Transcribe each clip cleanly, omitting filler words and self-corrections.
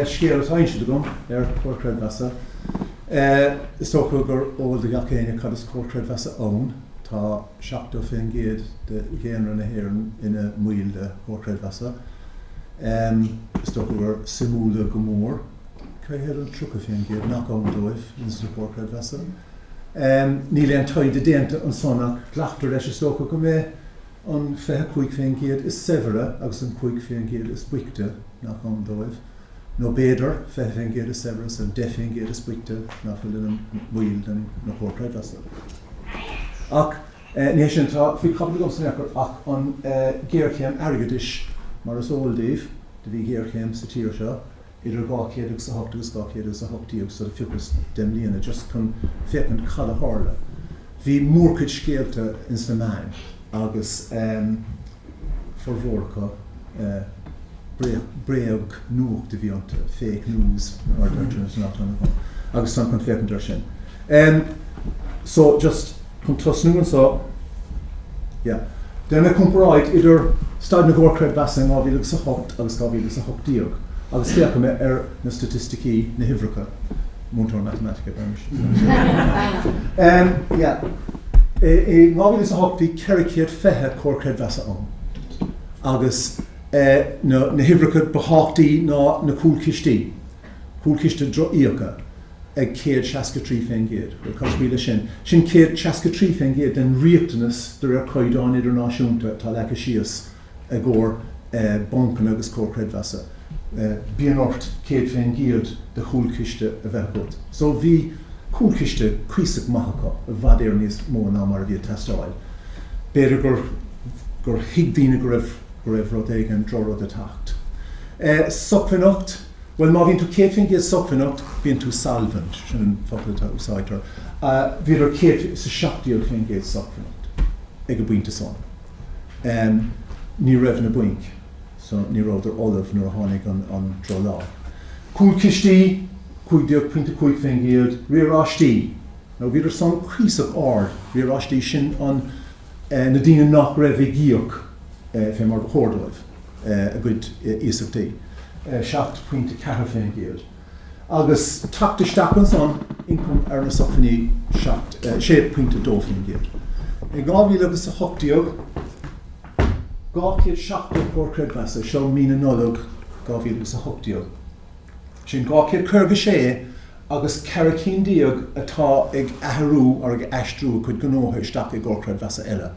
Scéal tainse gom Comharchreidmheasa Is tócha gur ó de gachéine cad is Comharchreidmheasa I tá 7 géad de géanra na hÉireann ina muil de Comharchreidmheasa. Is tócha gur simúla go mór caithead an 3 géad nach an dóibh in sa Comharchreidmheasa. Ní leon taide déanta an sonnach leachtar leis is tócha go mé an 25 géad is severe agus an 5 géad is buicte nach an dóibh. No béidir 5 géad is severe an 10 géad is buicte nach fuil an muil den na Comharchreidmheasa. Ach, ní sin tá bhí capla gom san eacair ach an Géarchéim Airgidis mar is óildíobh de bhí Géarchéim sa tír seo idir 2 agus 8 agus 2 agus 8 so fiúchas bliana just chun fécinn chala hála. Bhí mórcaid scéalta in sa main agus forbartha breag nuach de bhíonta, fake news or agus san chun fécinn dar sin. So just chun tosnúan so Then Comharchreid idir staidéar na Comharchreidmheasa in 2008 agus 2010 agus féacha me na statisticí na himhreacha múntóir mathematica I 2008 bhí ceiricéad feadh Comharchreidmheasa I agus na himhreacha beáchtaí na cúlchistí cúlchiste triocha ag 163 géad chus bhíle sin 163 géad den riachtanas de ar coidáin idirnáisiúnta tá lecha síos a gcóir boncan agus Comharchreidmheasa. Bíon ort 100 géad de chúlchiste a bheith. So bhí chúlchiste cuiseach Mhata a bhadéir níos mó ná mar a bhí testáil. Beidir gur hiagdíine go raibh rud éige an drórad a tacht. Socfanocht, well má bhíonn tú 100 géad socfanocht, bíonn tú salvant, sin an focalta úsáidtar. Bhíidir 70 géad socfanocht ag go buinte son. Ní raibh na buink, so ní ráidir olah nuair a tháinig an dró lá. Cúlchistí, 5.5 géad, riarráistí. Now bhíidir son cuiseach ard, riarráistí sin an na dtíine nach raibh i gcíoch fé mar chórdóibh a gcuid íosachtaí. 7.4 géad. Agus tactaisteach an son income ar na socfaní 6.2 géad. I 2008 270 Comharchreidmheasa seo mína nulog 2008. Sin 246 agus ceiricín díag atá ag athrú ar ag eistrú chuid gnótha isteach ag Comharchreidmheasa eile.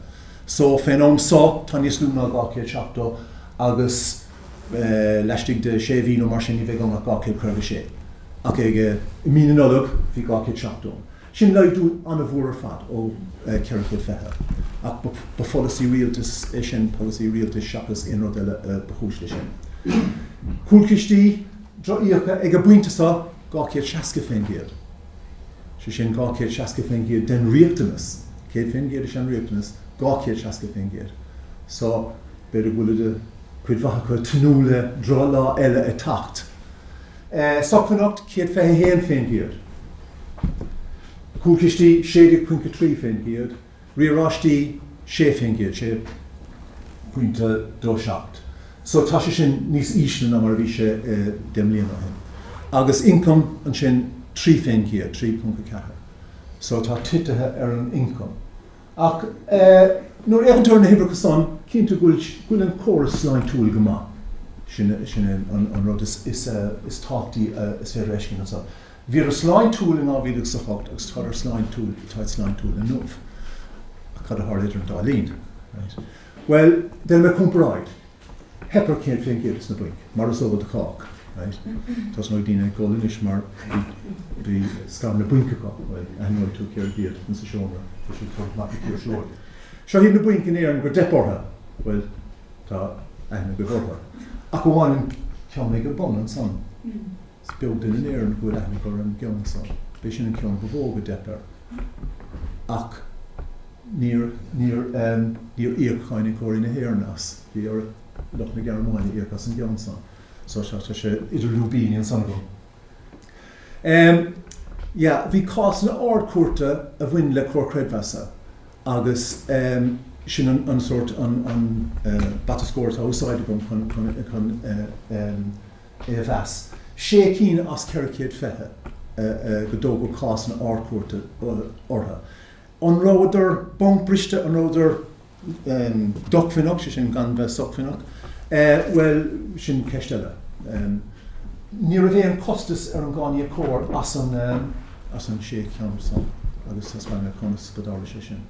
So féin só tá níos lúna 270 agus leistigh de 6 mar sin bheith an 246. Ach ag mína nulog bhí 270. Sin leidú an a bhór fad ó ceiricéad feadh. Ach ba policy realtas sin policy realtas seachas inrod eile bechúis lei sin. Cúlchistí triocha ag a buintasa 265 géad. Sin 265 géad den riachtanas. 100 géad sin riachtanas 265 géad. So beidir bhfuil chuid bhacha tanúla dró lá eile a tacht. Socfanocht 151 géad. Cúlchistí 60.3 géad. Riarráistí 6 géad, 6.2. So tá sé sin níos ísne ná mar bhí sé bliana hin. Agus income an sin 3 géad, 3.4. So tá titithe ar an income. Ach nuair éigeantar na himhreacha son, cinnte gúil an chorus sláin túil go maith. Sin an rud is táchtaí is féidir éiscin an son. Bhí ar sláin túil in 2008 agus tá ar sláin túil in nuamh. Cad a háir an dálín. Well, then Comharchreid. Hepper 100 géad is na buink, mar is óbhad a chách. Tás nó dína ggólinis mar bhí scar na buinca cá, anúil tú céir géad in sa seomra, tá sí tú maithí céir slóir. Seo hí na buink in éireann gur deportha, well, tá aithne go bhortha. Ach go bháin ceann ag a bon an son. Is beag in éireann go aithne gur an ceann son. Bé sin an ceann go bhóg a depar. Ach níor íorchain cóirí na hÉireannas, bhí ar loch na Gearmáine íorchas an gceann son. So tá sé idir lúbíní an son go. Bhí cás na ard cuarta a bhain le Comharchreidmheasa agus sin an sort an batascóir outside chun bheas. Sé cín as ceircéad fethe go dóg go cás na ácuirta ortha. An róidir bonc briste an róidir docfinach sin gan bheith socfinach, well sin ceistile. Ní a bhéon costas ar an gáine cór as an sé ceann san, agus as bhaine conas go dála sé sin.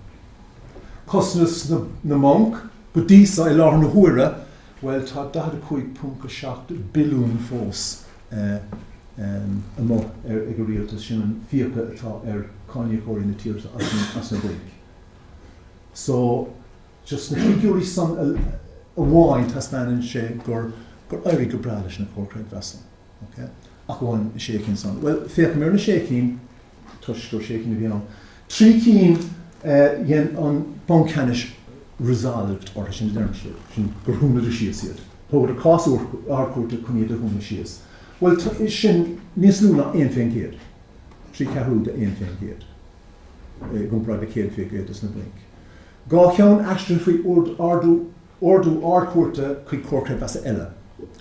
Costas na monk, go díos I lár na huaire, well tá 15.7 bilún fós amach ag go rialtas sin an fiacha atá ar cáine cóir na tíirte as na bhaig. So, just na figúrí san a bháin tas bhain sé gur éirí go bra leis na Comharchreidmheasa. Okay? Ach bháin sécinn san. Well, féach mé na sécinn, tuis gur sécinn a bhíanam. Trí cín dhéan an boncanis resolved or sin dermse, sin gur húna a sias iad. Tógur a cás ácuirta chunéad a húna sias. Well, sin níos lúna aon féin géad. Trí cehrúda aon féin géad. Gumpraid a céad féin géad is na blink. Gá ceann eistrin faoi ordú ácuirta chuig Comharchreidmheasa eile.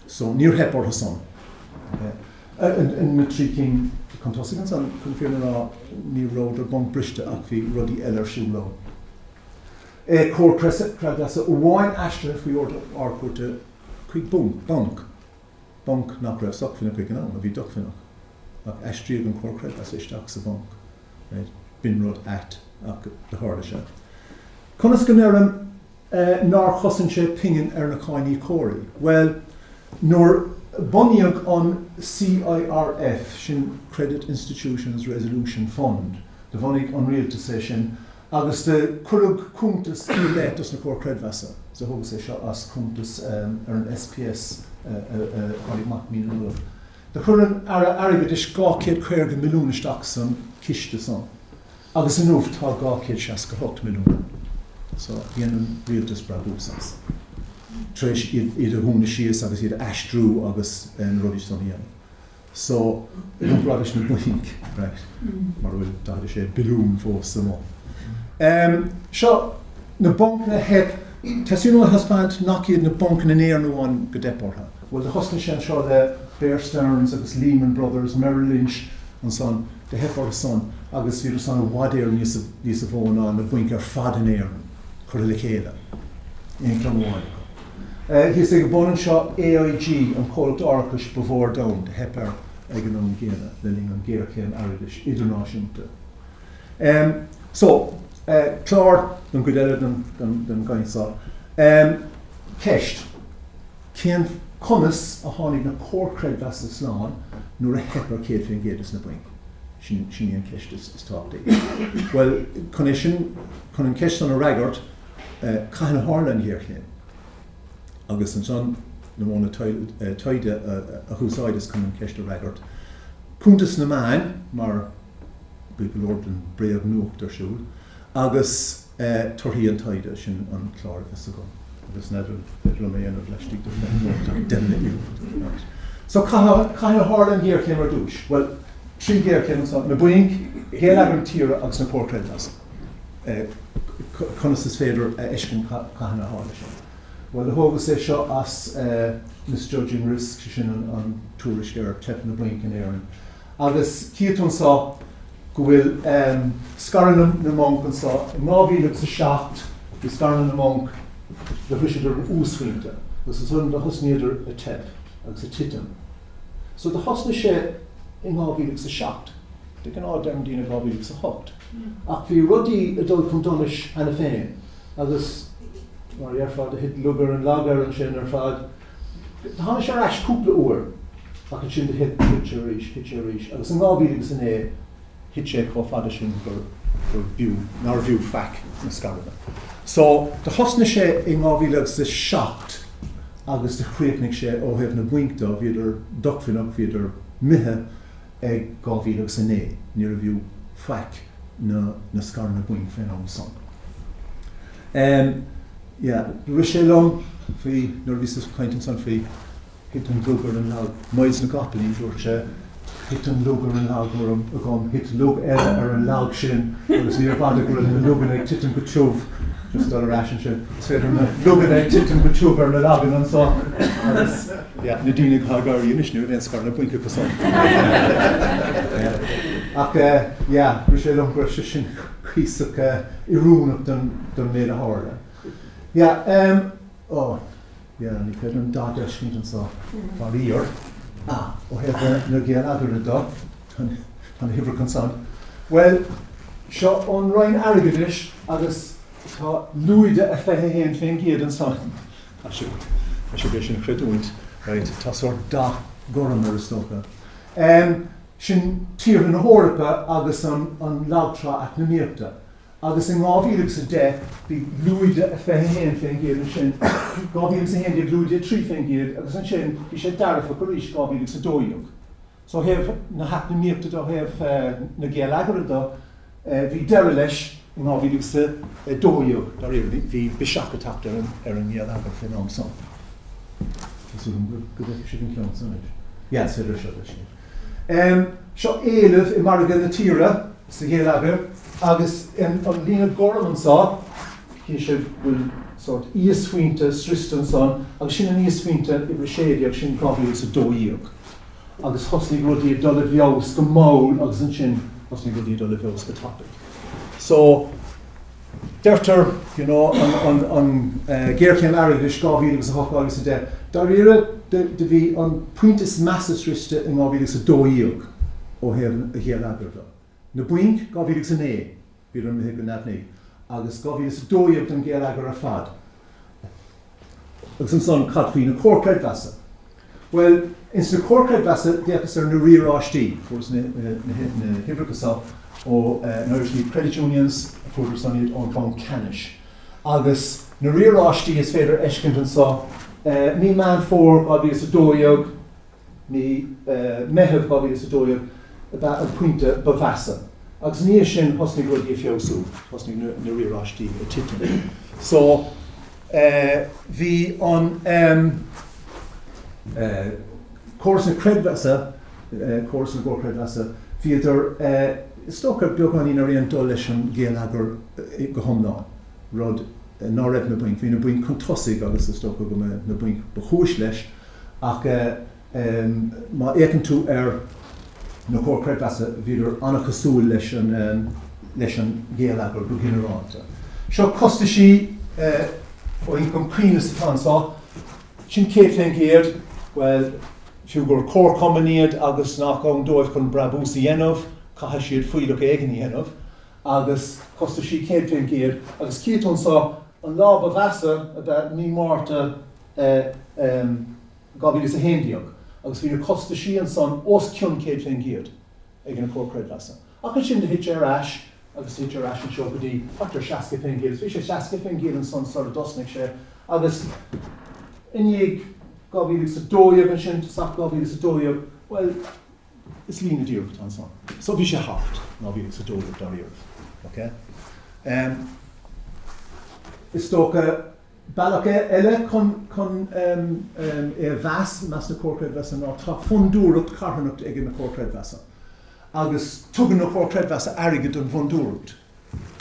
So, níor hep ortha son. In na trí cín contosig an san, chun féin rá ní ród ar bonc briste ach bhí rudí eile ar siúló. Comharchreidmheasa bháin eistrin faoi ordú ácuirta chuig bonc. Bonc nach raibh socfinach chuig an a bhí docfinach. Ach eistríodh an Comharchreidmheasa isteach sa bonc. Bin rud ach de hála se. Conas go néireann nár chosann sé pingin ar na cáinní cóirí. Well, nóir bunaíodh an CIRF, sin Credit Institutions Resolution Fund, de bhainigh an rialtas sé sin, agus de chuireadh cúntas létas na Comharchreidmheasa, so thugus é seo as cúntas ar an SPS chuaigh mac míle nua. De chuireann Airgidis 240 milliún isteach san ciste san, agus in uamh tá 268 milliún. So, dhéanann rialtas bradúsas. Tréis iad a húna sias agus iad aistrú agus an rudí san dhéanamh. So, an bradis na blink, right? Mar bhfuil dáidir sé bilún fós amó. Seo, na bonc na heb, tasún a hasbant nach iad na bonc na néir nuáin go deportha. Well, de hosna sin seo de Bear Stearns agus Lehman Brothers, Merrill Lynch an son, de heb ortha son, agus bhí san a wadéir níos a bhóna na bhainc ar fad an éireann, chuir le chéile. Ion clamháin. Hís ag bonan seo AIG an cóilt orchas before down, de hepar ag an ggéine, le ling an Géarchéim Airgidis, idirnáisiúnta. So, clár don go eile den gainsá. Ceist, cén conas a tháinig na Comharchreidmheasa sláán nuair a hepar céad féin géad is na blink. Sin íon ceist is táchtaí. Well, chun an ceist an a ragart, caitheann hálan Géarchéim. Agus an son na móna taide a chúsáidas chun an ceist a ragart. Cúntas na main, mar bu go Lord an bréag nuacht ar siúl, agus torthaí an taide sin an clár fis a go. Agus neidir fedra mé anamh leistigh do fenn denna iúcht. So caitheann hálan Géarchéim ar dúis. Well, trí Géarchéim na buinc, héal agan tíre agus na Comharchreidmheasa. Conas is féidir eiscin caitheann hála sin. Well, the hógus é seo as misjudging risk sin an túris ar tep na blink in éireann. Agus cíatún sá go bhfuil scaran na monk an sá, nábhíleach sa seacht, go scaran na monk le huisiidir an úsfuinte, agus is an de hosnéidir a tep agus a titan. So de hosna sé in nábhíleach sa seacht, de gan ádam dína nábhíleach sa hocht. Ach bhí rudí a dul chun donis ana féin, agus mar fad a hit lugar an lagar an sin ar fad. Tá sé ais cúpla uair ach an sin de hit sé ríis. Agus an gábhíleach san é hit sé có fada sin gur bhíú feic na scarada. So, de hosna sé i gábhíleach sa seacht agus de chríochnaigh sé ó hebh na buincta bhíidir docfinach bhíidir mithe ag gábhíleach san é, níor a bhíú feic na scar na buinc féin an son. Ri sé lom fao nóir bhí caint an san fao hit an glúgar an ná maidid na gapalaí dúir sé hit an lug ar an lag a gom, hit lug ar an lag sin, agus níor bhada go an lugan ag titan go tiúh, just ar a ration sin. Féidir na lugan ag titan go tiúh ar na lagan an sá. Agus, na dínig hágar ínis nu, bhén scar na buince go sá. Ach, ru sé lom gref sin císach I rúnach don méad a hála. Ní féidir an dá deiscint an sá. Far íor. Ó hefh na géal agur a dá, tan hifra consan. Well, seo an Rhain Airgidis agus tá luide a fethe héan féin géad an sáin. A siú bé sin chreidúint, tá sort da goram ar a stócha. Sin tír na hórapa agus an lagtra ach na míochta. Agus in 2010, bhí luide a fethe héan féin géad an sin. 2010 bhí luide trí féin géad, agus an sin bhí sé darafa go rís 2012. So hef na hat na míochta do hef na géal agur a dá, bhí deire leis in 2012, dar bhí bishacha tacht ar an géal agur féin am son. Tásúm go bheith sé an clán son. Féidir seo sin. Seo éileh I Mhargadh na tíre, sa géal agur, agus an lína gorm an sá, hí sé bhfuil sort íosfuinte sristan son, agus sin an íosfuinte I bhriséideach sin cábhíoh sa dóíoch. Agus hosnig rudí a dul a bheos go mall, agus an sin hosnig rudí a dul a bheos go topic. So, deirtar, an Géarchéim Airgidis 2008 agus a de, dar ire de bhí an puintas massas riste in 2012 ó héal agur do. Na buink 2009, bhí an mithig go nefni, agus 2012 an géal agur a fad. Agus an son cad fhí na Comharchreidmheasa. Well, ins na Comharchreidmheasa deachas ar na ríráistí, fós na hifrachasa ó Irish Credit Unions, fór sanid on Bhain Canis. Agus na ríráistí is féidir eiscint an sá, ní man fór 2012, ní meheh 2012, about an puinte bavasa. Agus ní sin hosnig rudí a fiosú, hosnig na ríráistí a titan. So, bhí an córas na creidmheasa, córas na gComharchreidmheasa, bhí idir stocha beagán ar aon dul leis an géal agur go thomná, rud ná raibh na buink, hí na buink contosig agus stocha go na buink bechúis leis, ach má écan tú ar na Comharchreidmheasa bhíidir annach súil leis an géal agur go generálta. Seo costa sí ó incom prínas atá sá, sin céad féin géad, well, fiú gur cór agus nach an dóibh chun brabúsa dhéanamh, caithe siad faoileach éigean dhéanamh, agus costa sí céad féin géad, agus céadtón sá an lá bavasa about ní Mhata 2011, agus bhí costa sí an son os cion céad féin géad ag an Comharchreidmheasa. Ach sin de hit ar ais, agus hit ar ais an seo go dtí achtar 60 féin géad, bhí sé 60 féin géad an son sort of dosnig sé, agus iníag 2012 an sin, sach 2012, well, is lína díocht an son. So bhí sé hart 2012 dar iarh. Okay? Is tócha bailach eile chun bheas mas na Comharchreidmheasa ná tá fundúireacht carthaíocht ag na Comharchreidmheasa. Agus tugann na Comharchreidmheasa airgid an fundúireacht.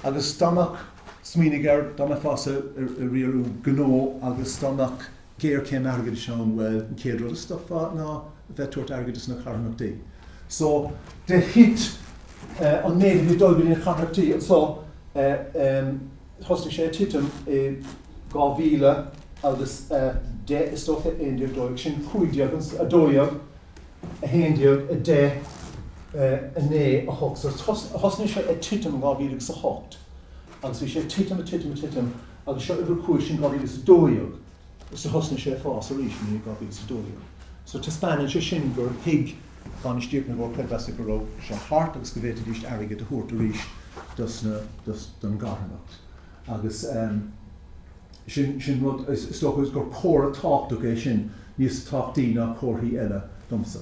Agus stomach smaoineadh ar dáma fása a rialú gnó agus stomach Géarchéim Airgidis seán well an céad rud a stoffa ná bheitúirt airgidis na carthaíochtaí. So de hit an méad bhí dul na carthaíochtaí, so hostig sé titam 2000 agus de is stocha éondiaag dóibh sin chuaideag a dóibh a héondiaag a de a né a hocht. So hosnig sé titam 2008. Agus bhí sé titam agus seo idir chuaigh sin 2012. So hosnig sé fás a rís ní 2012. So tá Spáin sé sin gur hiig banistíoch na Comharchreidmheasa go raibh se hart agus go bhfuil díist airgid a thuairt a rís dus don garthaíocht. Agus sin rud is stochas gur cór a tácht é sin níos táchtaí ná cóirthaí eile domsa.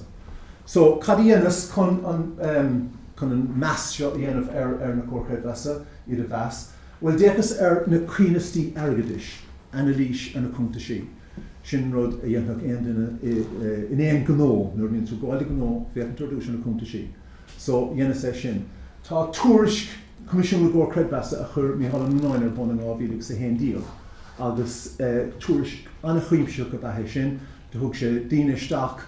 So cad dhéanas chun an meas seo dhéanamh ar na Comharchreidmheasa iad a bheas, well déchas ar na críonastí airgidis, analís an a cúnta sí. sin rud a dhéanamh in éon gnó, nuair bhíonn tú gáil gnó, bheadh an tradiúis an cúnta sí. So dhéana sé sin. Tá tuairisc Comisiún gComharchreidmheasa a chur mí hallan náin ar bun an 2001 díal, agus tuairisc anna chuimhse go bheithe sin, de thug sé daoine isteach,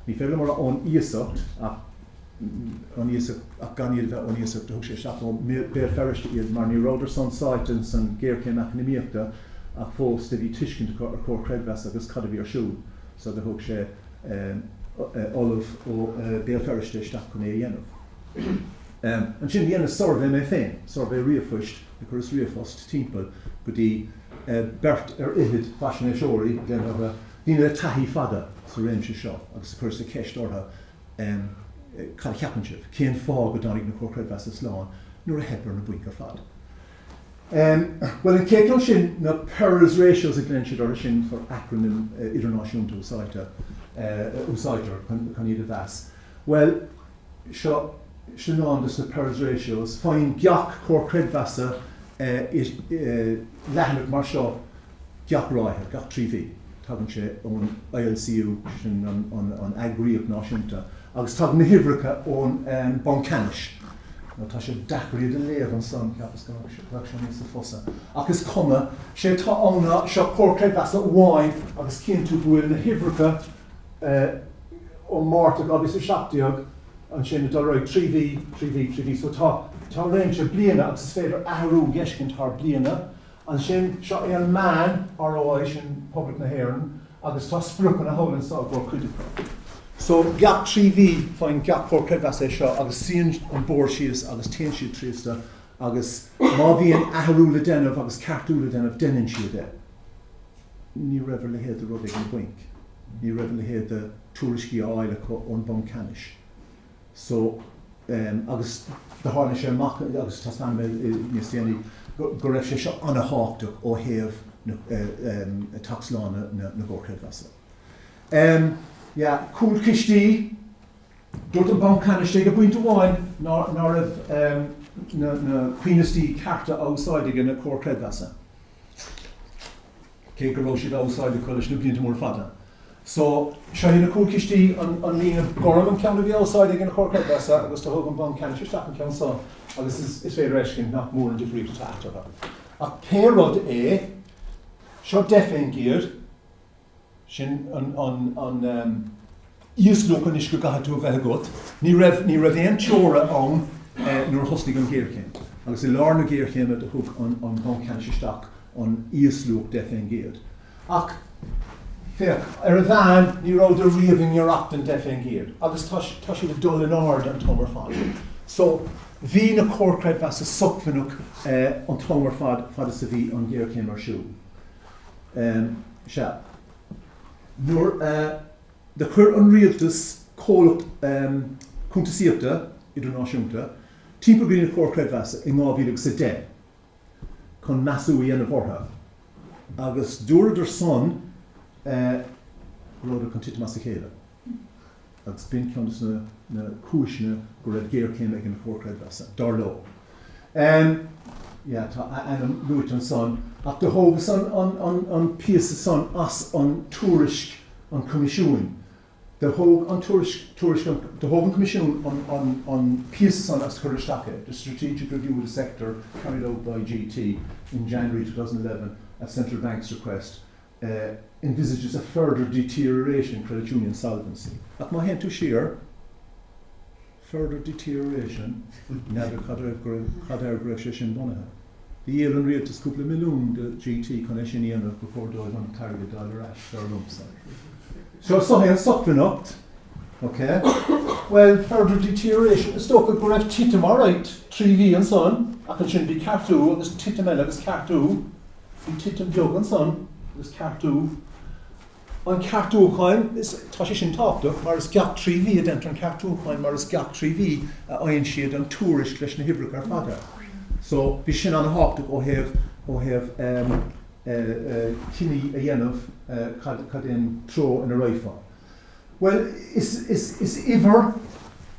ní féile mar ón íosacht, an íosacht ach gan iad bheith ón íosacht, de thug sé isteach ó béir ferriste iad, mar ní ráidir san sáitin san Géarchéim Airgidis ach fós de bhí tuiscint ar Comharchreidmheasa agus cad a bhí ar siúl, so de thug sé olah ó béir ferriste isteach chun é dhéanamh. An sin dhéanamh sorbhé mé féin, sorbhé riamhfuist, na churas riamhfost timpeall, go dtí bert ar ihid fashion é seoirí, díine a taithí fada sa réimse seo, agus a churas a ceist ortha cad cheapanseamh, cén fág go dánig na Comharchreidmheasa sláán, nuair a hebar na buincar fad. Well, in céan sin na Paris ratios a glen siad ar sin for acronym idirnáisiúnta úsáidtear chun iad a bheas. Well, seo sin andas na Paris ratios, fáin gach Comharchreidmheasa lehanach mar seo gach ráithe, gach tríomhí. Tagann sé ón ILCU sin an agriíoch náisiúnta, agus tag na hibhreacha ón boncanis. Tá sé dachraí den léamh an san ceapas go bheh sé níos sa fosa. Agus cuma sé tá anna seo Comharchreidmheasa amháin agus cinn tú buail na hibhreacha ó Mhargadh agus i seachtaíoch an sin dá roiid tríomhí, so tá réimse bliana agus féidir ahrú gceiscint th bliana, an sin seo é an man ar óid sin poblblic na hÉireann, agus tá spruchan a hólann sa go chuideachta. So gach tríomhí fáin gach Comharchreidmheasa é seo, agus síon an bór síos agus téann siad tríosta, agus má bhíon ahrú le déanamh agus ceartú le déanamh déanann siad é. Ní raibh le héad a rud ag an buinc. Ní raibh le héad a tuairiscí áile ón boncanis. So agus de hána sé amach agus tasman níos déanaí go raibh sé seo anna háachtaach ó thaobh taxlána na Comharchreidmheasa. Cúl cistí, dúirt an boncanis go buinte amháin ná raibh na cuioinistí carta ósáidige na Comharchreidmheasa. Cé go raibh siad ósáide chuilis na blianta mór fada. So, seo na cúl cistí an lína goram an ceanna bhí ósáidige na Comharchreidmheasa agus tá thug an boncanis isteach an ceann sa, agus is féidir éiscin nach mór an difríocht táachtartha. Ach cé rud é, seo defin géir, sin an íoslúchan is go gaithú a bheith agat, ní raibh éon teora ann nuair thosaigh an Géarchéim. Agus I lár na Géarchéim a thug an boncanis isteach an íoslúch defin géir. Ach féach, ar a bhean ní rád a riamhing iarachtain defin géir, agus tá siad dul in ard an tomar fad. So, bhí na Comharchreidmheasa sucfanach an tomar fad sa bhí an Géarchéim ar siúl. Se. Nuair de chur an rialtas cólacht cúntasaíochta idirnáisiúnta, timpeall bhí na Comharchreidmheasa i 2010 chun measú a dhéanamh ortha. Agus dúirt ar son róda chun titmeasa chéile. Agus bíonn ceantas na cúisne go raibh Géarchéim ag an Comharchreidmheasa, dar leo. Tá anam luait an son, ach de hógus an píosa son as an tuairisc an comisiún. De hóg an comisiún an píosa son as chuir isteach, the Strategic Review of the Sector carried out by GT in January 2011 at Central Bank's request envisages a further deterioration in credit union solvency. Ach má hen tú siar, further deterioration, neither cad greibh sé sin bunathe. The éireann rialtas cúpla milliún de GT chun é sin dhéanamh go córdóibh an targad dar leis dar lumsa. So hé an sucfanacht, okay? Well, further deterioration, is tócha go raibh titim áráid tríomhí an son, ach an sin bhí ceartú agus titim eile agus ceartú, bhí titim beag an son agus ceartú. An ceartúchain tá sé sin táachta, mar is gach tríomhí a dent an ceartúchain, mar is gach tríomhí a aonn siad an tuairisc leis na hibhreacha ar fada. So bhí sin an háachtaach ó thaobh cinní a dhéanamh cad in tro in a réifá. Well, is iver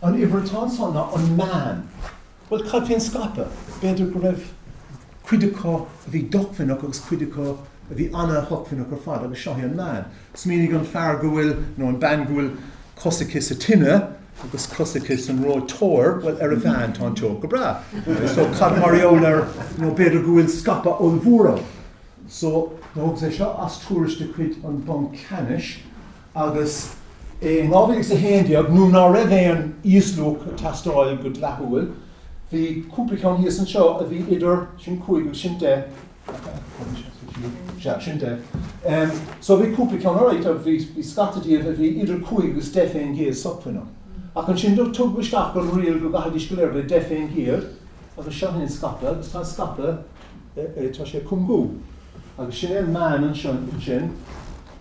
an ivertá sanna an man. Well, cad féin scape, beidir go raibh cuideachá a bhí dochfanach agus cuideachá a bhí anna thucmhainne gur fad agus seo an man. Smínig an fear go bhfuil nó an ban go bhfuil cosachas a tinne agus cosachas an ró tóir well ar a bhean tá an teo go bra. So cad mariolar nó beidir go bhfuil scapa ó bhúra. So nóg sé seo as túriste chuid an bon canis agus nábhíigh sa héindeag nó ná raibh an íoslóch a tastáil go leathúil. Bhí cúpla híos an seo a bhí idir sin Chuaigh sin de. So bhí cúpla áráit a bhí scatadíobh a bhí idir Chuaigh agus de féin géad socfanna. Ach an sin tugbaisteach go rial go gaithidís go leir bheith de féin géad agus seohann scapa agus tá scapa tá sé cumgú. Agus sin an man an sin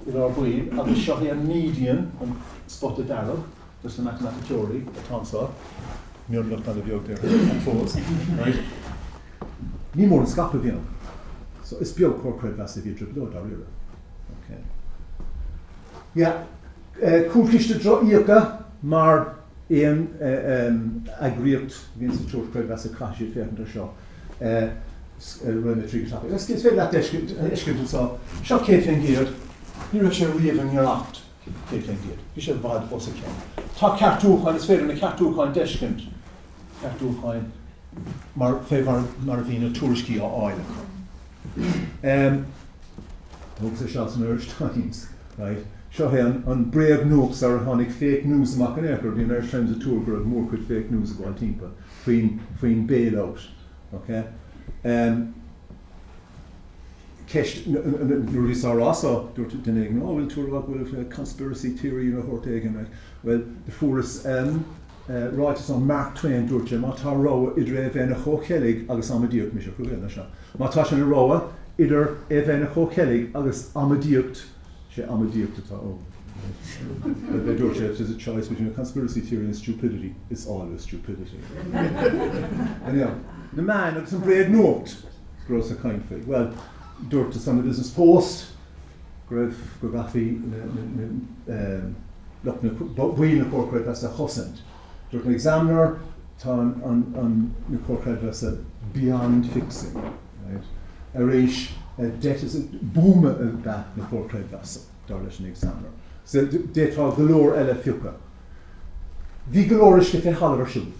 I ar buí agus seo an median an spotted dialogue, just the mathematical theory, the tonsor. Mior lucht na bheog there an fós, right? Ní mór an scapa bhíanam. So is beag chomharchreidmheasa bhí driblód ar ire. Okay. Yeah, cúlchiste triocha mar agriacht vín sa chomharchreidmheasa caiisiú féchan ar seo. Rinne triocha. Is gets féad leat eiscint seo. Seo cé féin géad, ní raibh sé riamh ar acht cé féin géad. Bhí sé bhad os a cén. Tá ceartúcháin is féidir na ceartúcháin deiscint. Ceartúcháin mar féhar mar bhí na tuairiscí á áile. Thug sé seo an Irish Times, right? Seo an breag nuachs ar tháinig fake news amach an éair, bhí an Irish Times a túr gur mór chuid fake news a gháil timpeall faoin bailout. Okay? Ceist nuair is árásá dúirt den éigen, bhfuil túrach bhfuil conspiracy theory a thuirt éigen, right? Well, the furas ráit is an Mark Twain dúirte, má tá róa idir é bheith na chomharchreidmheas agus amadíocht mis go bhéna seo. Má tá sin na róa idir é bheith na chomharchreidmheas agus amadíocht sé amadíocht atá ó. They dúirte, if there's a choice between a conspiracy theory and stupidity, it's always stupidity. Anyhow, the man agus an bread note gros a kind fig. Well, dúirt to some Business Post, go gaithí look na bhuiine chomharchreidmheasa a chosint. Dúirt an examiner tá an na chomharchreidmheasa beyond fixing. Right? A réis debt is a boom of that na chomharchreidmheasa dar leis an examiner. So déit fá golóir eile fiúcha. Bhí golóir isce fé hallar siúd.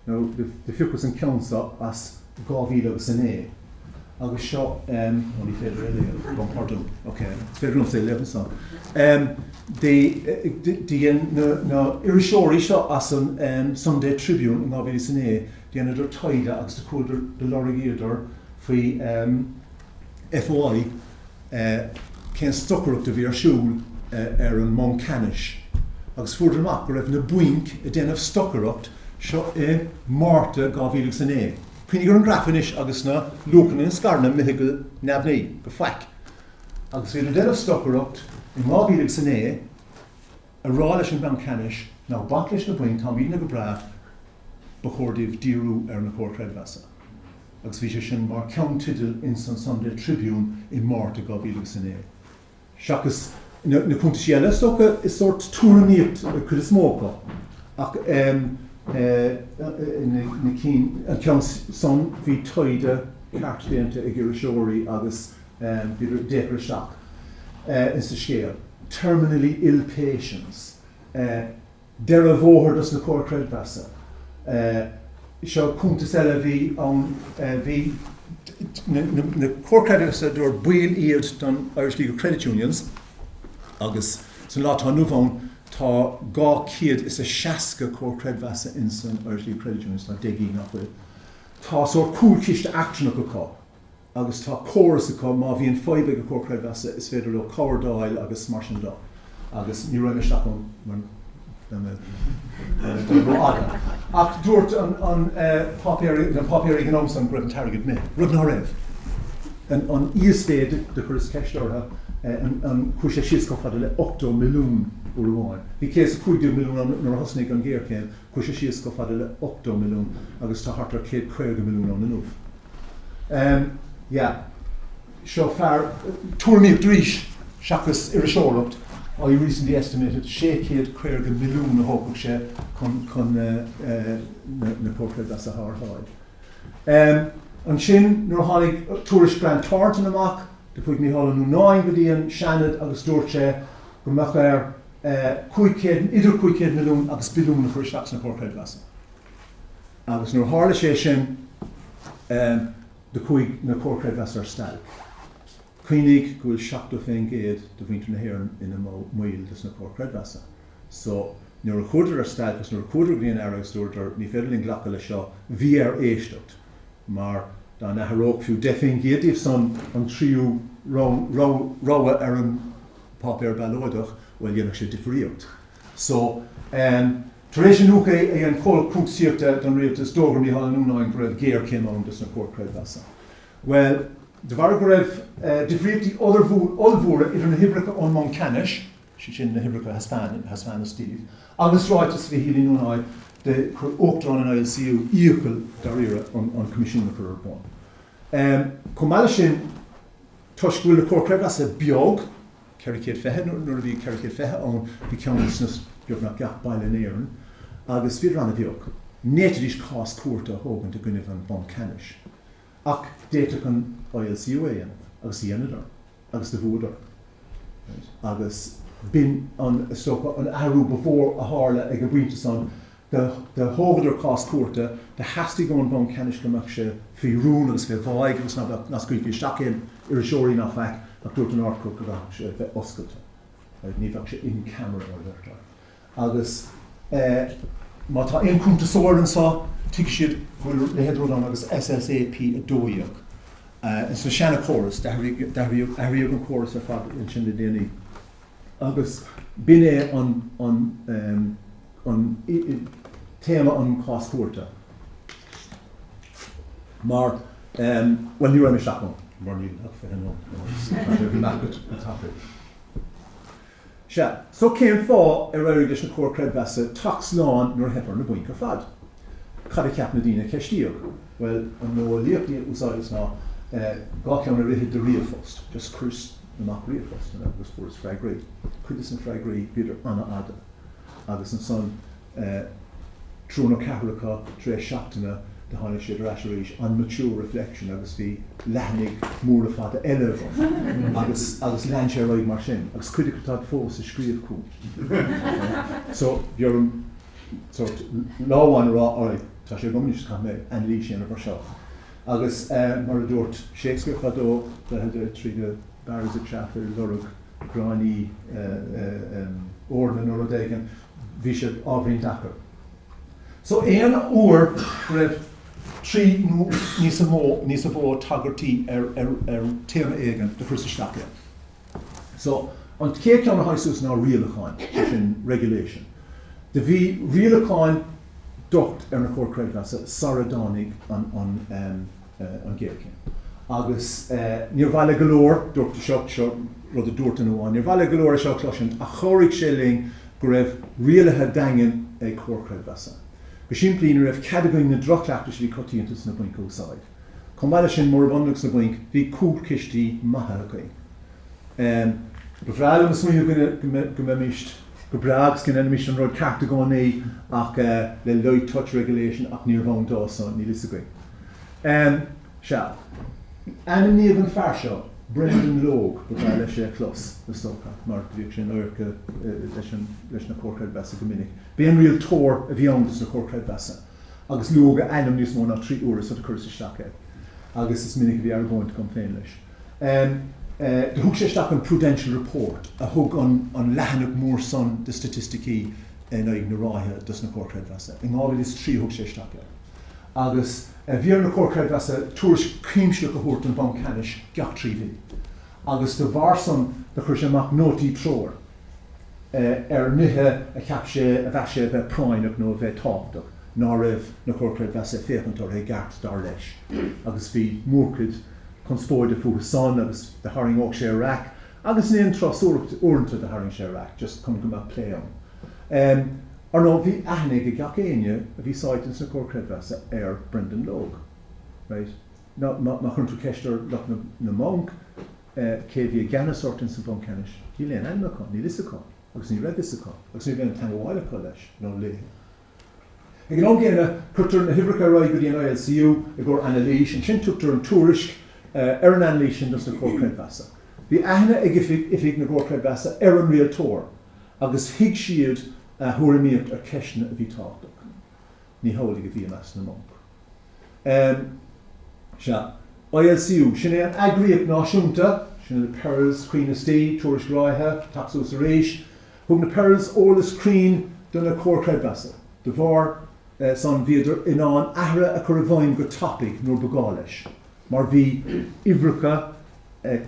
Now the fiúchas an ceansa as 2009. Agus seo only féidir eile bon pardon. Okay, féidir sé le san. Na iriseoirí seo as an Sunday Tribune in 2009, déanana idir Tadhg agus de cúidir de lorigéidir faoi FOI cén stocarach de bhí ar siúl ar an Món Canis. Agus fuair amach go raibh na buinc a déanamh stocaracht seo Mhata 2009. Cuine gur an grafanis agus na lúcan in scarna mithe go neamhnaí, go faic. Agus bhí déanamh stocaracht in 2009 a rá leis an Món Canis ná bach leis na buinc tá bhí na go bra ba chóirdíobh díriú ar na chomharchreidmheasa. Agus bhí sé sin mar ceann tidal in san Sunday Tribune in Mhata 2009. Seachas na cúnta síile stocha is sort túraníocht chud is mócha. Ach na cín an ceann son bhí Tadhg ceart déanta ag iriseoirí agus bhí déchar seach in sa Scéal. Terminally ill patients. Deir a bhóthar dus na chomharchreidmheasa. Seo cúnta eile bhí an bhí na chomharchreidmheasa dúir buail iad don Irish League of Credit Unions agus san lá tá nuamh tá 200 is a 60 chomharchreidmheasa in san Irish League of Credit Unions tá dégaí nachfuil. Tá sór cúlchiste actionach acu agus tá choras acu má bhíon 5 go chomharchreidmheasa is féidir le cabhardáil agus mar sin dá. Agus ní raibh isteach ach dúirt an papéir economics an Bhain Tadhg mé, rud ná raibh. An íos féad de chur is ceistóirtha an chuaigh sé síos go fada le 8 milliún uair. Bhí cés 5 milliún nar thosnaigh an Géarchéim, chuaigh sé síos go fada le 8 milliún agus tá thart ar 150 milliún an nuamh. Seo fearr túirníocht rís seachas iriseoireacht. I recently estimated 650 milliún a thógadh sé chun na chomharchreidmheasa a thar háid. An sin nuair tháinig tuairis Grant Thornton amach de chuig ní hála nú 9 go dtíon seanad agus dúirte go mbeadh ar idir 500 milliún agus bilún na chuirteach na cócréidmheasa. Agus nuair tharla sé sin de chuig na cócréidmheasa ar staidéar. Cuoinigh go bhfuil 75 do bhaint na hÉireann ina mhaol dus na cócréidmheasa. So nuair a chuidir ar staidéar agus nuair a chuidir bliana agus dúirtar ní féidir linn ghlacha le seo bhí ar éisteacht. Mar dá na haróg fiú defingéadíh san an tríú ráha ar an pápéir bailóideach bhfuil dhéanamh sé difríocht. So tar éis an úcha é an chomh cúgsíochta don rialtas dógram í hála núnáin go raibh Géarchéim Airgidis dus na cócréidmheasa. Well, de bhar go raibh difríochtaí olbhúra idir na hibreacha ón món canis, sin na hibreacha Hispáine Steve, agus ráitas bhí hílí núnáid de chur óchtrán an ILCU íocail dar ire an comisiún na chur arbáin. Comáile sin tuis bhfuil na cócréidmheasa beag, ceiricéad fethe, nuair a bhí ceiricéad fethe ón bhí ceannas beagnach gach baile in Éireann, agus bhí ranna bheag. Néitadís cás cuarta thógann de gcuineh an bon canis. Ach déiteach an ILCU é agus Ionad agus de bhúdar. Agus bin an stocha an airú before a hála ag a bhainte san de hógadar cás cuarta de hasí go an bon canis gomach sé fí rún agus fé bhaig agus na scuil fí stacin ar a seoirí nach feic ach dúirt an arcú go bhaach sé bheith oscailte. Ní bhaach sé in camera ar bheirtar. Agus má tá incúnta sóran sa tuigh siad bhfuil lehéadródán agus SSAP a dóíoch. So seanna chóras, dahríoh an chóras ar fad in sin le déanaí. Agus bin é an téma an cás cuarta. Mar, well, ní raibh me seachán, mar ní ach fé so céim fá ar Airgidis na cócréidmheasa tax lán nuair hepar na buinc ar fad. Cad a ceap na dtíine ceistíoch. Well, an nó líochtaí úsáidas ná gá ceann a rithid de riamhfost, just crús amach riamhfost na agus fuair freagraí. Chuidas an freagraí beidir anna ada. Agus an son trúna ceathracha tre seachtainna de tháinig siad ar éis an mature reflection agus bhí leithnig mór a fada eile agus lean sé roiig mar sin, agus chuidir go táid fós a scríomh cún. So bhear an láháin rá áid tá sé gomnis cá mé an lí sin ar seo. Agus mar a dúirt Shakespeare chadó de tríide Barras a Chaffir, Lorug, Gránaí, Orna nó Rodégan, bhí sé ábhrín dachar. So éan uair raibh trí níos a bhó tagartí ar téama éigean de chusa stace. So an cé ceann a haisús ná rialacháin, sin regulation. De bhí rialacháin docht ar na cócréidmheasa saradánig an Géarchéim. Agus níor bhaile go leor dúirta seo rud a dúirt an bháin, níor bhaile go leor seo cloisiint a chóirigh sé ling go raibh rialathe daingean ag cócréidmheasa. Go siimplín a raibh ceadagainn na drochlaachtas bhí cotíontas na buinc úsáid. Comáile sin mór bhandagus na buinc bhí cúlcistí Mhata againn. Go bhreail na smuoinú go mimist go bragus cin enimiist an rud ceart a gánaí ach le low touch regulation ach níor bhain dá san ní lis againn. Scéal. Anamníomh an fear seo, Brendan Logue go bhreail sé clos na stocha mar bhíoh sin uirce leis na cócréidmheasa go minic. Bhí an rial tóir a bhí angus na cócréidmheasa agus luga einam níos mó ná 3 uair a chuirsa stace. Agus is minic bhí ar bhaint chun féin leis. De thug sé staach an prudential report a thug an lehanach mór son de statisticí in ag na ráthe dus na cócréidmheasa. In gáil is 3 thug sé staach. Agus bhíar na cócréidmheasa tuairis críimsle go thuirt an bon canis gach tríhí. Agus de bhar son de chuir sé amach nótaí tróir nithe a cheap sé a bheith sé bheith práineach nó bheith tábhaach ná raibh na cócréidmheasa féchantar é gart dar leis. Agus bhí mórcuid chun spóide fuair san agus de haring óg sé raach, agus níon tras uanta de haring sé raach, just chun go mbeadh plé an. Ar nó bhí aithnig i gach éine a bhí sáitin na cócréidmheasa ar Brendan Logue. Right? Má chun tú ceistar leat na monk cé bhí gceanna sortin sa bon canis, hí léon einmachán, ní lisachán, agus ní redisachán, agus ní bhéanna tan bháilecha leis nó léthe. Ag an ágéine chutar na hibreacha roiig go dtí an ILCU i ggur analís an sin tuachtar an túrisc an anlí sin dus na gComharchreidmheasa. Bhí aithne ag ifig na gComharchreidmheasa an rialtóir, agus hiag siad thuairíocht ar ceisna a bhí táchtach. Ní hólaigh a bhí meas na monk. ILCU, sin an agriíocht náisiúnta, sin na perils, chríochnaigh, tuairiscíocha, taxús aréis, thug na perils ólas crín don na gComharchreidmheasa. De bhar san bhíidir inán ahra a chur a bhain go tapig nóair beagá leis. Mar bhí ibhreacha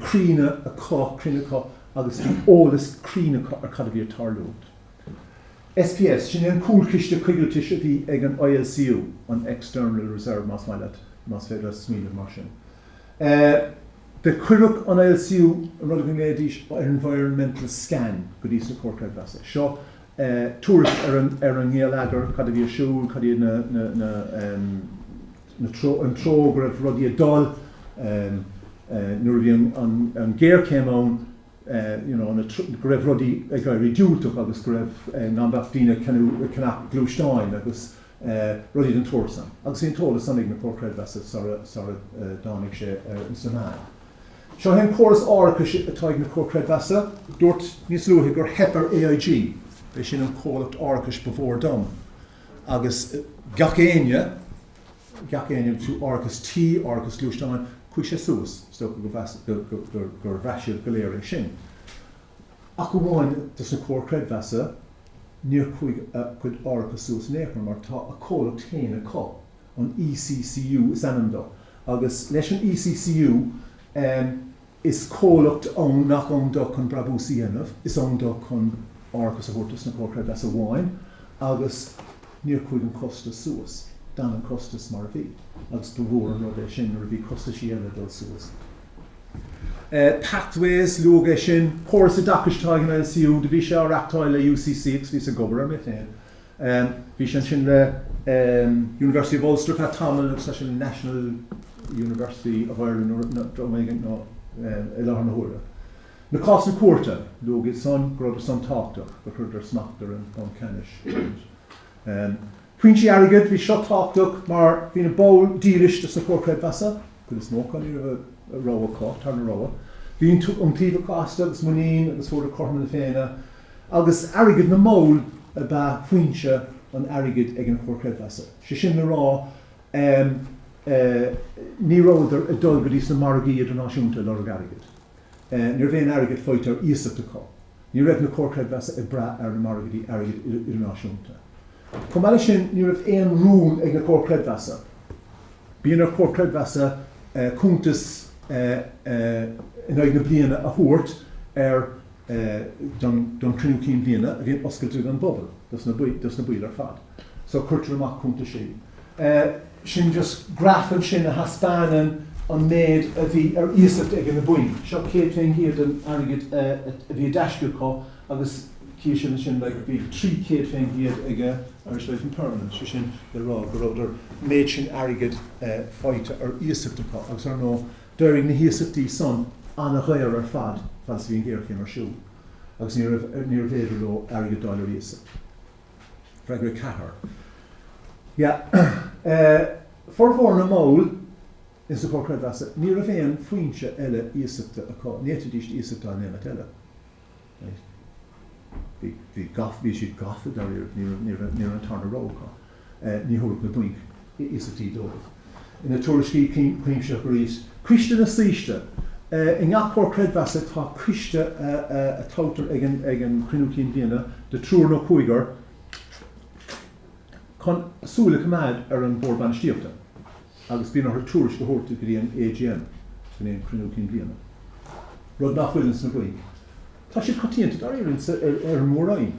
críne a cá, agus bhí ólas críne ar cad a bhí tarlód. SPS, sin an cúlchiste chuigiiltis a bhí ag an ILCU, an External Reserve Mas féidir smíle mar sin. De chuireach an ILCU an rud an gléadís environmental scan go dtí sa gComharchreidmheasa. Seo tourist ar an ngéalagar, cad a bhí siúil, cad í an tróg raibh rudí a dul, nuair bhí an Géarchéim an go raibh rudí ag gairid dúltach agus go raibh nambach daoine cenach glúisteáin agus rudí an tuairsan. Agus íon tóla sannig na gComharchreidmheasa sara dánig sé in Somáil. Seo hen córas áracha atá ag na gComharchreidmheasa, dúirt níos luathaigh gur hepar AIG, bei sin an cólacht áiricas befór dom. Agus gacéine tú áiricas tí, áiricas glúisteáin, chuig sé suas, stocha gur bhreisiad go léir sin. Ach go bháin dus na gComharchreidmheasa, níor chuig áiricas suas néachar mar tá a cólacht chéine có, an ECCU is anamdó. Agus leis an ECCU is cólacht an nach an do chun brabús Ionad, is an do chun áiricas a bhórtas na gComharchreidmheasa bháin, agus níor chuig an costas suas, dan an costas mar bhí, agus bhór an rud é sin ar bhí costas Ionad dul suas. Pathways, luag é sin, córas a dacaisteáin na ILCU, de bhí sé ar achtáil le UCC, agus bhí sa gobar mé féin. Bhí sin le University of Ulster fe tamil agus sin National University of Ireland i lár na húra. Na cás na cuarta, luag is son, gród san táchtach, go chuir smachtar an cenis. Fuain sí airgid, bhí seo táchtach, mar bhí na bóil díris sa gComharchreidmheasa, go is mór gan a roa có, tar na roa. Bhín tíomh cásta agus muín agus fór a corman na féine, agus airgid na mól a ba fuainse an airgid ag an gComharchreidmheasa. Sé sin na rá, ní róidir a dul go dtí na Mhargadh idirnáisiúnta le airgid. Níor bhéon airgid fáilte ar íosachta có. Ní raibh na gComharchreidmheasa ag bra ar na Mhargadh airgid idirnáisiúnta. Chomh eile sin ní raibh éon rún ag na gComharchreidmheasa. Bíonn ar gComharchreidmheasa cúntas in ag na bliana a thuairt ar don críochnaigh bliana a bhíon oscailte an bobal, dus na buil ar fad. So chuirtear amach cúnta sin. Sin just grafan sin a haspánan an méid a bhí ar íosacht ag na buin. Seo céad féin hiad an airgid a bhí a deisciú có, agus cí sin bhí trí céad féin hiad ag ar sleif an permanent. So sin le rá go róidir méid sin airgid fáite ar íosacht có, agus ar nó deireadh na híosachtaí son anna ghair ar fad fas bhí an Géarchéim Airgidis. Agus níor bhéidir le airgid dáil ar íosacht. Freigra cethar. Formhór na mól is sa gComharchreidmheasa, ní raibh féin fuainse eile íosachta acu, néitidíist íosachta an éimeat eile. Bhí siad gafad ar ní an tarna rócha, ní thuaireadh na buinc íosachtaí dóibh. Ina tuairiscí cíimse go rís. Cuiste na síiste, i ngach gComharchreidmheasa tá cuiste a tátar ag an críochnaigh bliana de trúr nó chuigar, chun súla cumad ar an bord banistíochta, agus bíonn ar túris go hórta go dtí an AGM, go dtí an críochnaigh bliana. Rud nach bhfuil na buinc. Tá siad cotíanta ar mórain,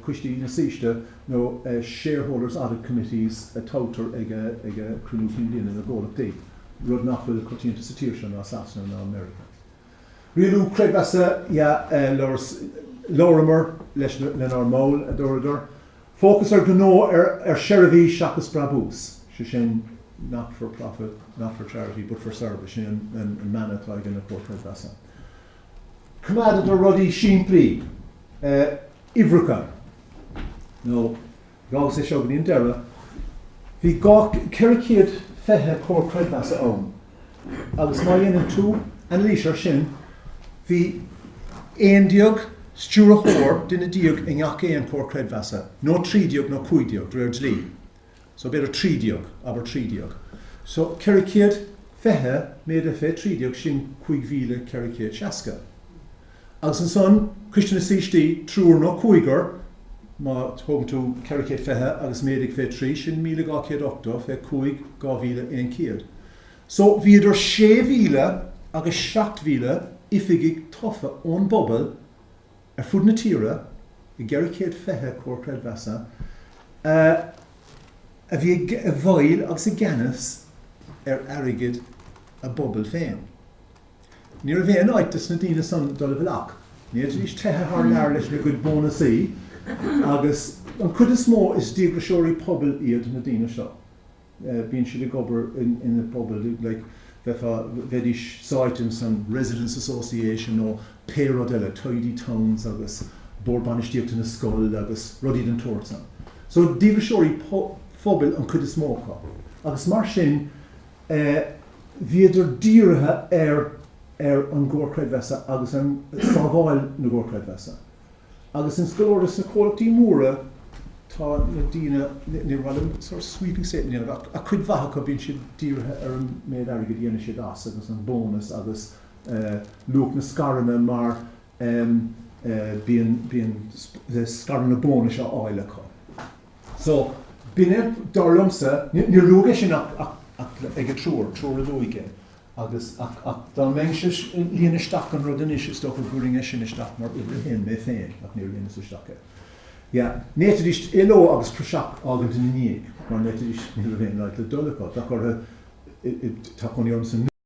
cuistí na síiste nó shareholders audit committees a tátar ag críochnaigh bliana na ggólaach dé. Rud nach bhfuil cotíanta sa tíir sin ná Sasna ná America. Rialú Creidmheasa lóramar leis lenar mól a dúradar. Focus ar gnó ar Sherabhí seachas brabús. Sé sin not for profit, not for charity, but for service, sin an manatá ag na gComharchreidmheasa. Cumad ar rudí siimplí, ibhreacha. No, gágus é seo go dtíon deire. Bhí ceiricíad fethe gComharchreidmheasa ann. agus má dhéanann tú an lísir sin, bhí éon diog stúr a chóir duine diog in ngach éon comharchreidmheasa, nó 3 diog nó 5 diog dréir dlí. So beidir 3 diog, aber 3 diog. So ceiricéad fethe méad a fé 3 diog sin 5,460. Agus an son, Christian sístí trúr nó 5 má thugam tú ceiricéad fethe agus méad fé 3 sin 1,208 fé 5,200. So bhí idir 6,000 agus 7,000 ifigigh tofa ón bobal ar fud na tíre I gearchéim fethe comharchreidmheasa a bhí a bhail agus a gceannas ar airgid a bobal féin. Níor a bhéon áitas na daoine san dul bhleach. Níor is tethe th leir leis na gcuid bónasaí agus an cud is mó is díograseoirí pobal iad na daoine seo. Bíonn siad ag obair in the pobal, like bheadís sáitim san Residents Association ó péród eile, Tidy Towns agus bordbanistíocht na Scéal agus rudí den tuairteán. So díograseoirí phobal an cud is mócha. Agus mar sin bhí idir díorathe ar an gComharchreidmheasa agus an sábháil na gComharchreidmheasa. Agus in scoláras na comhalachtaí móra tá na daoine ní bhfuil sort of sweeping statement a chuid bhacha bíonn siad díorathe ar an méad airgid dhéanana siad as agus an bónus agus luach na scarranna mar bíonn scarranna bónus a áile chu. So bíonn darlumsa ní luach sin ag a trúr a luige agus dá mbeidh sé líana isteach an rud inis is stocha búring sin isteach mar idir hin mé féin ach níor líana isteach. Ja, net is ilo agus prosiach agant in níag, mar net is níor féin le dulacha, da chu tá chun orm san